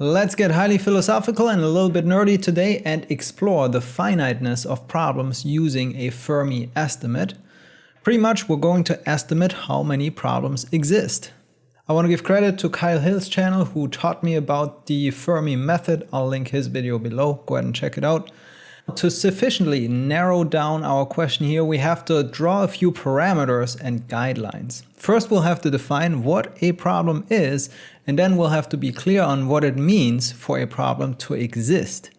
Let's get highly philosophical and a little bit nerdy today and explore the finiteness of problems using a Fermi estimate. Pretty much we're going to estimate how many problems exist. I want to give credit to Kyle Hill's channel who taught me about the Fermi method. I'll link his video below. Go ahead and check it out. To sufficiently narrow down our question here, we have to draw a few parameters and guidelines. First, we'll have to define what a problem is, and then we'll have to be clear on what it means for a problem to exist.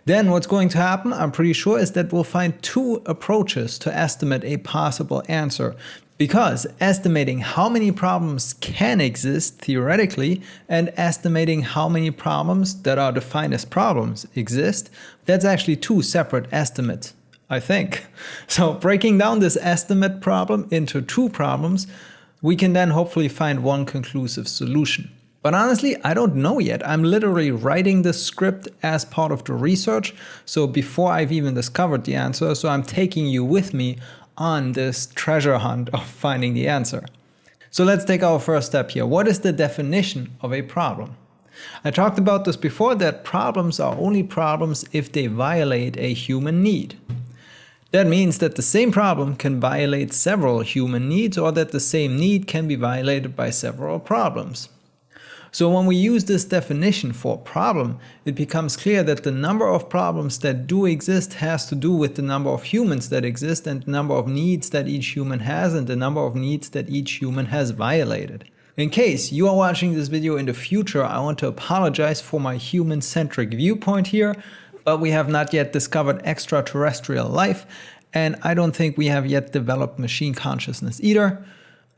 Then what's going to happen, I'm pretty sure, is that we'll find two approaches to estimate a possible answer. Because estimating how many problems can exist theoretically and estimating how many problems that are defined as problems exist, that's actually two separate estimates, I think. So breaking down this estimate problem into two problems, we can then hopefully find one conclusive solution. But honestly, I don't know yet. I'm literally writing the script as part of the research. So before I've even discovered the answer, so I'm taking you with me on this treasure hunt of finding the answer. So let's take our first step here. What is the definition of a problem? I talked about this before, that problems are only problems if they violate a human need. That means that the same problem can violate several human needs, or that the same need can be violated by several problems. So when we use this definition for problem, it becomes clear that the number of problems that do exist has to do with the number of humans that exist and the number of needs that each human has and the number of needs that each human has violated. In case you are watching this video in the future, I want to apologize for my human-centric viewpoint here, but we have not yet discovered extraterrestrial life, and I don't think we have yet developed machine consciousness either.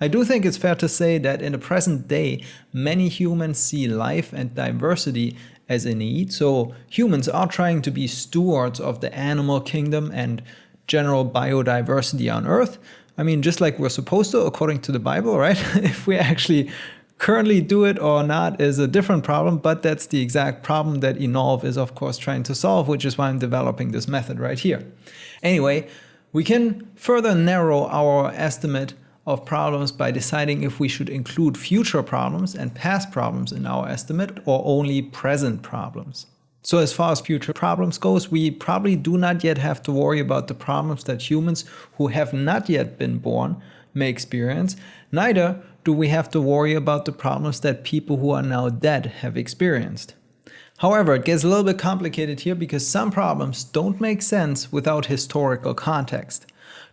I do think it's fair to say that in the present day, many humans see life and diversity as a need. So humans are trying to be stewards of the animal kingdom and general biodiversity on Earth. I mean, just like we're supposed to, according to the Bible, right? If we actually currently do it or not is a different problem, but that's the exact problem that Evolve is, of course, trying to solve, which is why I'm developing this method right here. Anyway, we can further narrow our estimate of problems by deciding if we should include future problems and past problems in our estimate or only present problems. So as far as future problems goes, we probably do not yet have to worry about the problems that humans who have not yet been born may experience. Neither do we have to worry about the problems that people who are now dead have experienced. However, it gets a little bit complicated here because some problems don't make sense without historical context.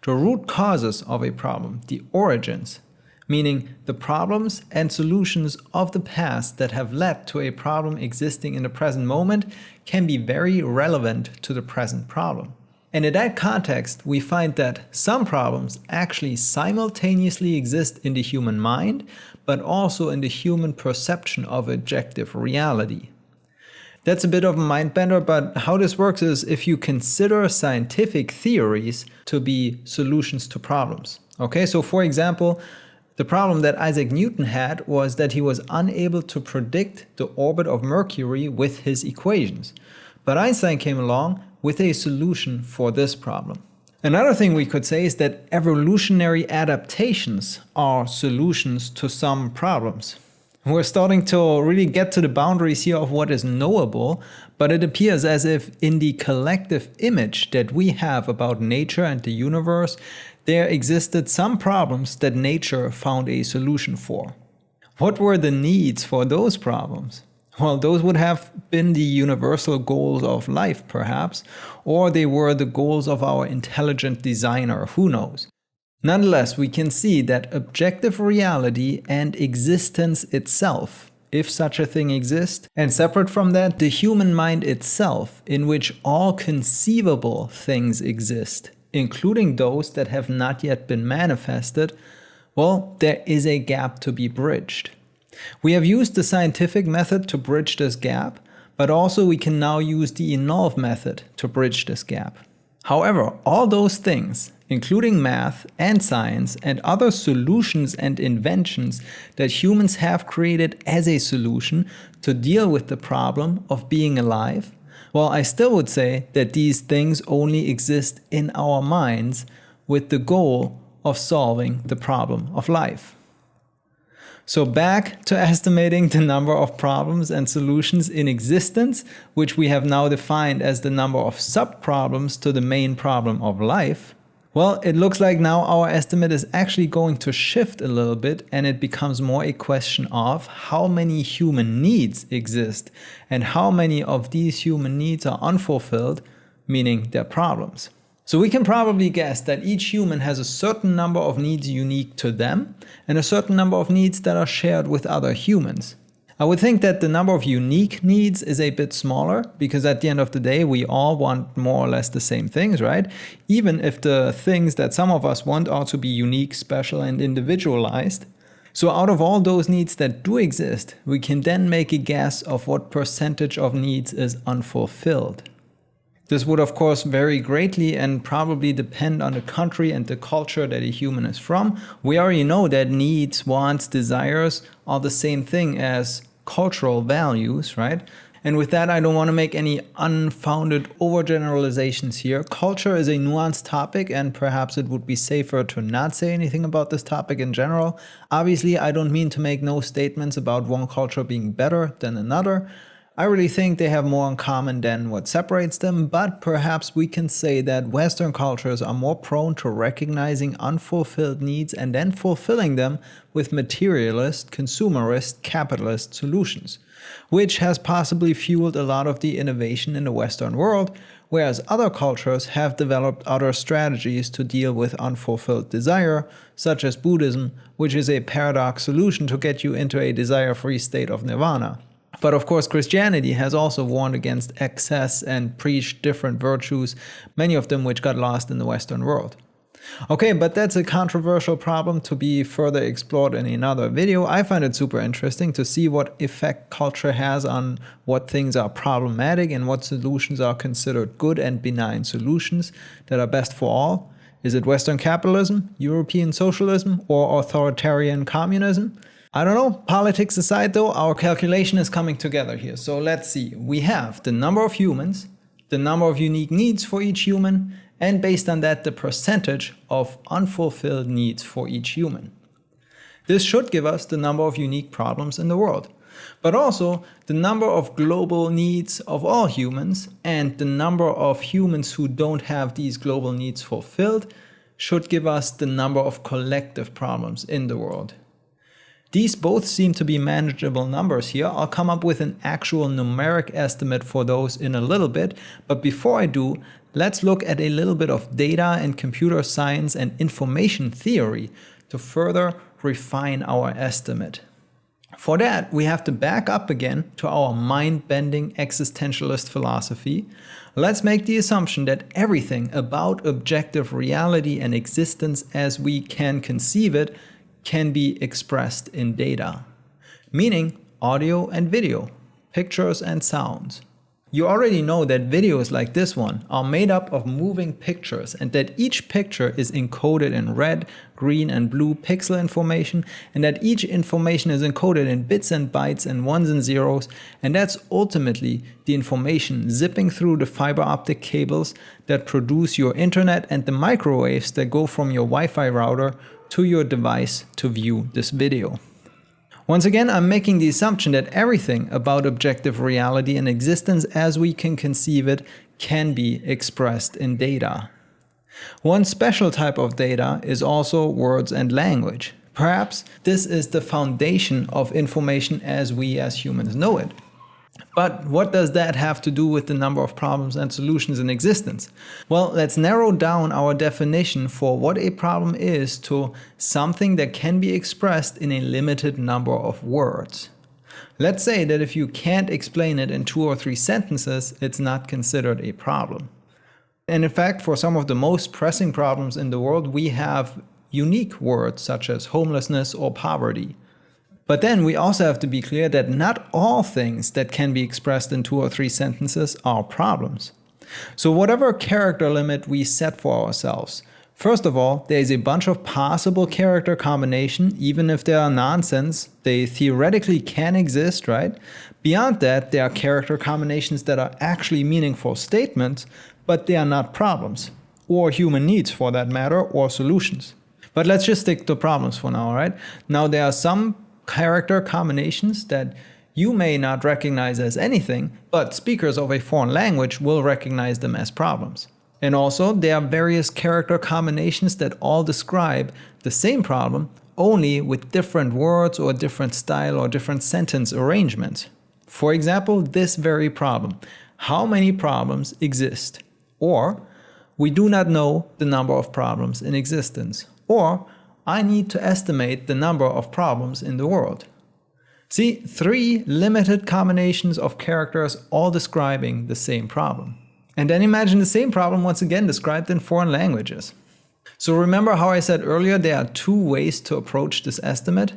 The root causes of a problem, the origins, meaning the problems and solutions of the past that have led to a problem existing in the present moment, can be very relevant to the present problem. And in that context, we find that some problems actually simultaneously exist in the human mind, but also in the human perception of objective reality. That's a bit of a mind bender, but how this works is if you consider scientific theories to be solutions to problems. Okay, so for example, the problem that Isaac Newton had was that he was unable to predict the orbit of Mercury with his equations. But Einstein came along with a solution for this problem. Another thing we could say is that evolutionary adaptations are solutions to some problems. We're starting to really get to the boundaries here of what is knowable, but it appears as if in the collective image that we have about nature and the universe, there existed some problems that nature found a solution for. What were the needs for those problems? Well, those would have been the universal goals of life, perhaps, or they were the goals of our intelligent designer, who knows? Nonetheless, we can see that objective reality and existence itself, if such a thing exists, and separate from that, the human mind itself, in which all conceivable things exist, including those that have not yet been manifested, well, there is a gap to be bridged. We have used the scientific method to bridge this gap, but also we can now use the Evolve method to bridge this gap. However, all those things, including math and science and other solutions and inventions that humans have created as a solution to deal with the problem of being alive, well, I still would say that these things only exist in our minds with the goal of solving the problem of life. So back to estimating the number of problems and solutions in existence, which we have now defined as the number of sub-problems to the main problem of life. Well, it looks like now our estimate is actually going to shift a little bit, and it becomes more a question of how many human needs exist and how many of these human needs are unfulfilled, meaning they're problems. So we can probably guess that each human has a certain number of needs unique to them and a certain number of needs that are shared with other humans. I would think that the number of unique needs is a bit smaller because at the end of the day, we all want more or less the same things, right? Even if the things that some of us want are to be unique, special, and individualized. So out of all those needs that do exist, we can then make a guess of what percentage of needs is unfulfilled. This would of course vary greatly and probably depend on the country and the culture that a human is from. We already know that needs, wants, desires are the same thing as cultural values, right? And with that, I don't want to make any unfounded overgeneralizations here. Culture is a nuanced topic, and perhaps it would be safer to not say anything about this topic in general. Obviously, I don't mean to make no statements about one culture being better than another. I really think they have more in common than what separates them, but perhaps we can say that Western cultures are more prone to recognizing unfulfilled needs and then fulfilling them with materialist, consumerist, capitalist solutions, which has possibly fueled a lot of the innovation in the Western world, whereas other cultures have developed other strategies to deal with unfulfilled desire, such as Buddhism, which is a paradox solution to get you into a desire-free state of nirvana. But of course, Christianity has also warned against excess and preached different virtues, many of them which got lost in the Western world. Okay, but that's a controversial problem to be further explored in another video. I find it super interesting to see what effect culture has on what things are problematic and what solutions are considered good and benign solutions that are best for all. Is it Western capitalism, European socialism, or authoritarian communism? I don't know. Politics aside though, our calculation is coming together here. So let's see. We have the number of humans, the number of unique needs for each human, and based on that, the percentage of unfulfilled needs for each human. This should give us the number of unique problems in the world, but also the number of global needs of all humans and the number of humans who don't have these global needs fulfilled should give us the number of collective problems in the world. These both seem to be manageable numbers here. I'll come up with an actual numeric estimate for those in a little bit, but before I do, let's look at a little bit of data and computer science and information theory to further refine our estimate. For that, we have to back up again to our mind-bending existentialist philosophy. Let's make the assumption that everything about objective reality and existence as we can conceive it can be expressed in data, meaning audio and video, pictures and sounds. You already know that videos like this one are made up of moving pictures and that each picture is encoded in red, green and blue pixel information, and that each information is encoded in bits and bytes and ones and zeros, and that's ultimately the information zipping through the fiber optic cables that produce your internet and the microwaves that go from your Wi-Fi router to your device to view this video. Once again, I'm making the assumption that everything about objective reality and existence as we can conceive it can be expressed in data. One special type of data is also words and language. Perhaps this is the foundation of information as we as humans know it. But what does that have to do with the number of problems and solutions in existence? Well, let's narrow down our definition for what a problem is to something that can be expressed in a limited number of words. Let's say that if you can't explain it in 2 or 3 sentences, it's not considered a problem. And in fact, for some of the most pressing problems in the world, we have unique words such as homelessness or poverty. But then we also have to be clear that not all things that can be expressed in 2 or 3 sentences are problems. So whatever character limit we set for ourselves, first of all, there is a bunch of possible character combination, even if they are nonsense, they theoretically can exist, right? Beyond that, there are character combinations that are actually meaningful statements, but they are not problems, or human needs for that matter, or solutions. But let's just stick to problems for now, right? Now there are some character combinations that you may not recognize as anything, but speakers of a foreign language will recognize them as problems. And also, there are various character combinations that all describe the same problem, only with different words or different style or different sentence arrangements. For example, this very problem: how many problems exist? Or, we do not know the number of problems in existence. Or, I need to estimate the number of problems in the world. See, 3 limited combinations of characters all describing the same problem. And then imagine the same problem once again described in foreign languages. So remember how I said earlier there are 2 ways to approach this estimate?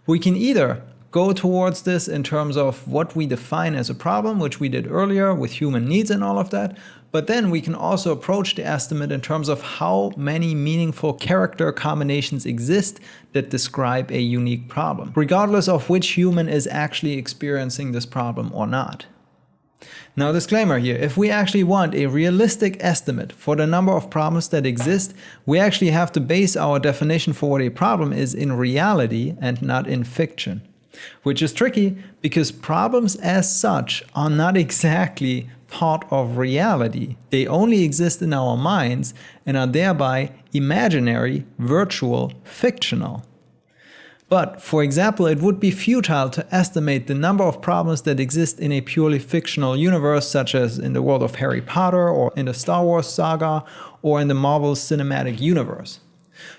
We can either go towards this in terms of what we define as a problem, which we did earlier with human needs and all of that, but then we can also approach the estimate in terms of how many meaningful character combinations exist that describe a unique problem, regardless of which human is actually experiencing this problem or not. Now, disclaimer here, if we actually want a realistic estimate for the number of problems that exist, we actually have to base our definition for what a problem is in reality and not in fiction. Which is tricky because problems as such are not exactly part of reality. They only exist in our minds and are thereby imaginary, virtual, fictional. But, for example, it would be futile to estimate the number of problems that exist in a purely fictional universe, such as in the world of Harry Potter, or in the Star Wars saga, or in the Marvel Cinematic Universe.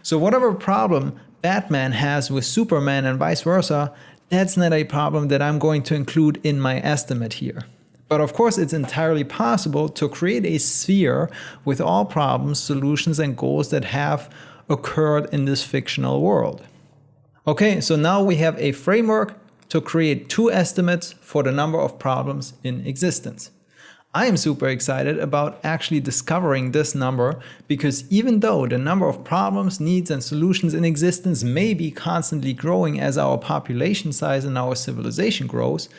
So whatever problem Batman has with Superman and vice versa, that's not a problem that I'm going to include in my estimate here. But of course, it's entirely possible to create a sphere with all problems, solutions, and goals that have occurred in this fictional world. Okay, so now we have a framework to create 2 estimates for the number of problems in existence. I am super excited about actually discovering this number because even though the number of problems, needs, and solutions in existence may be constantly growing as our population size and our civilization grows,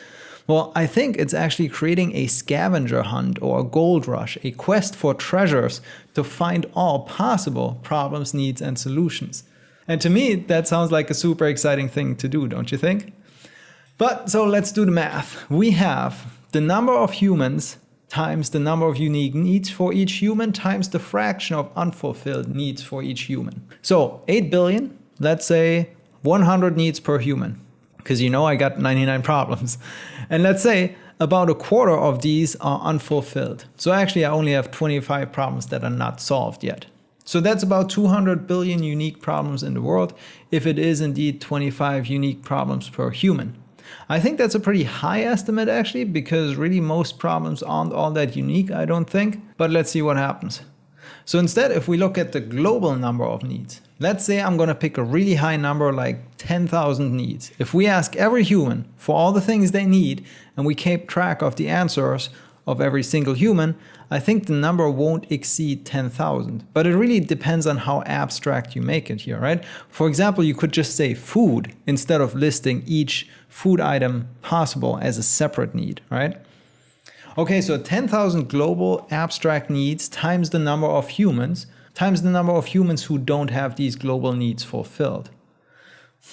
well, I think it's actually creating a scavenger hunt or a gold rush, a quest for treasures to find all possible problems, needs, and solutions. And to me, that sounds like a super exciting thing to do, don't you think? But so let's do the math. We have the number of humans times the number of unique needs for each human times the fraction of unfulfilled needs for each human. So 8 billion, let's say 100 needs per human, because you know I got 99 problems. And let's say about a quarter of these are unfulfilled. So actually I only have 25 problems that are not solved yet. So that's about 200 billion unique problems in the world, if it is indeed 25 unique problems per human. I think that's a pretty high estimate actually, because really most problems aren't all that unique, I don't think. But let's see what happens. So instead, if we look at the global number of needs, let's say I'm gonna pick a really high number like 10,000 needs. If we ask every human for all the things they need and we keep track of the answers of every single human, I think the number won't exceed 10,000. But it really depends on how abstract you make it here, right? For example, you could just say food instead of listing each food item possible as a separate need, right? Okay, so 10,000 global abstract needs times the number of humans who don't have these global needs fulfilled.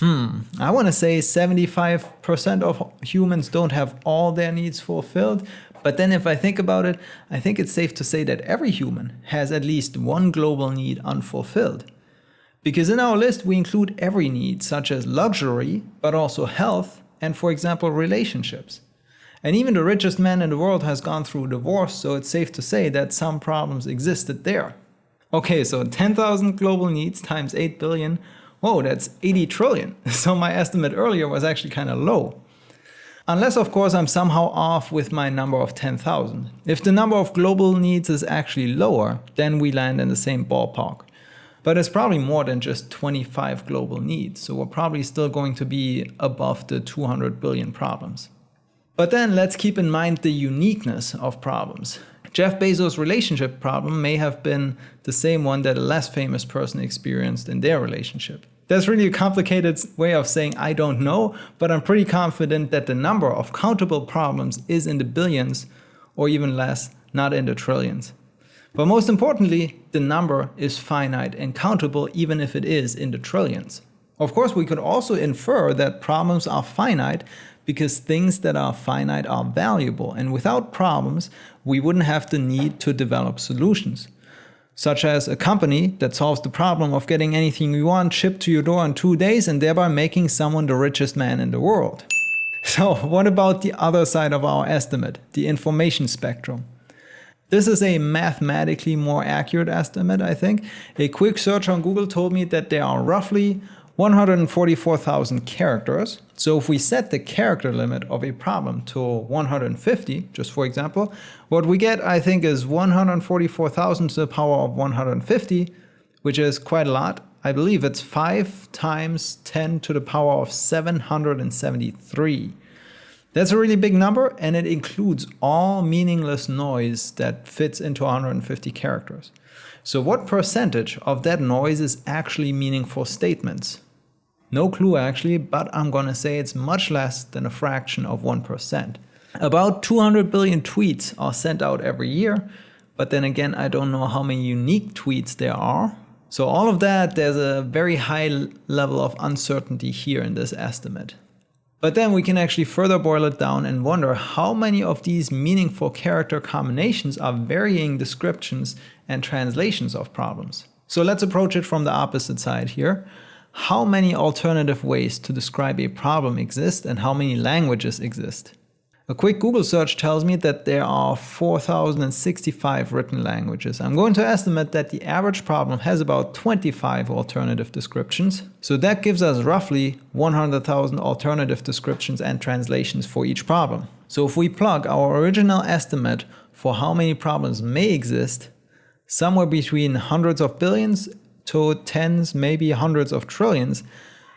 I want to say 75% of humans don't have all their needs fulfilled. But then if I think about it, I think it's safe to say that every human has at least one global need unfulfilled. Because in our list, we include every need, such as luxury, but also health, and for example, relationships. And even the richest man in the world has gone through divorce, so it's safe to say that some problems existed there. Okay, so 10,000 global needs times 8 billion, whoa, that's 80 trillion. So my estimate earlier was actually kind of low. Unless, of course, I'm somehow off with my number of 10,000. If the number of global needs is actually lower, then we land in the same ballpark. But it's probably more than just 25 global needs, so we're probably still going to be above the 200 billion problems. But then let's keep in mind the uniqueness of problems. Jeff Bezos' relationship problem may have been the same one that a less famous person experienced in their relationship. That's really a complicated way of saying I don't know, but I'm pretty confident that the number of countable problems is in the billions or even less, not in the trillions. But most importantly, the number is finite and countable even if it is in the trillions. Of course, we could also infer that problems are finite because things that are finite are valuable, and without problems, we wouldn't have the need to develop solutions. Such as a company that solves the problem of getting anything you want shipped to your door in 2 days and thereby making someone the richest man in the world. So what about the other side of our estimate, the information spectrum? This is a mathematically more accurate estimate, I think. A quick search on Google told me that there are roughly 144,000 characters. So if we set the character limit of a problem to 150, just for example, what we get, I think, is 144,000 to the power of 150, which is quite a lot. I believe it's 5 times 10 to the power of 773. That's a really big number, and it includes all meaningless noise that fits into 150 characters. So what percentage of that noise is actually meaningful statements? No clue actually, but I'm gonna say it's much less than a fraction of 1%. About 200 billion tweets are sent out every year, but then again, I don't know how many unique tweets there are. So all of that, there's a very high level of uncertainty here in this estimate. But then we can actually further boil it down and wonder how many of these meaningful character combinations are varying descriptions and translations of problems. So let's approach it from the opposite side here. How many alternative ways to describe a problem exist and how many languages exist? A quick Google search tells me that there are 4,065 written languages. I'm going to estimate that the average problem has about 25 alternative descriptions. So that gives us roughly 100,000 alternative descriptions and translations for each problem. So if we plug our original estimate for how many problems may exist, somewhere between hundreds of billions to tens, maybe hundreds of trillions,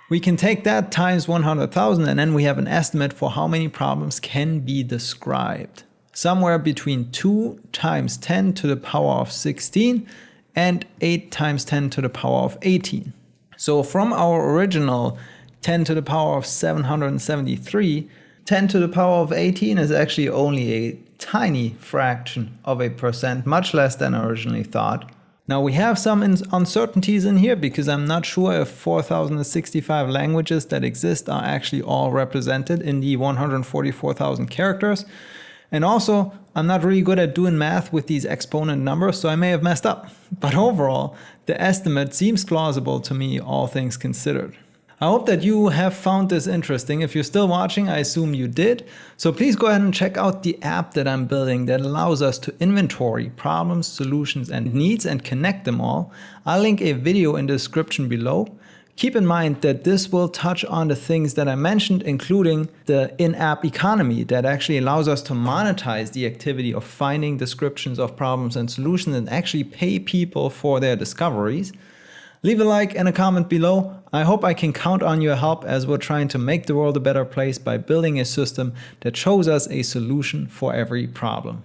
we can take that times 100,000 and then we have an estimate for how many problems can be described. Somewhere between 2 times 10 to the power of 16 and 8 times 10 to the power of 18. So from our original 10 to the power of 773, 10 to the power of 18 is actually only a tiny fraction of a percent, much less than originally thought. Now we have some uncertainties in here because I'm not sure if 4,065 languages that exist are actually all represented in the 144,000 characters. And also, I'm not really good at doing math with these exponent numbers, so I may have messed up. But overall, the estimate seems plausible to me, all things considered. I hope that you have found this interesting. If you're still watching, I assume you did. So please go ahead and check out the app that I'm building that allows us to inventory problems, solutions, and needs and connect them all. I'll link a video in the description below. Keep in mind that this will touch on the things that I mentioned, including the in-app economy that actually allows us to monetize the activity of finding descriptions of problems and solutions and actually pay people for their discoveries. Leave a like and a comment below. I hope I can count on your help as we're trying to make the world a better place by building a system that shows us a solution for every problem.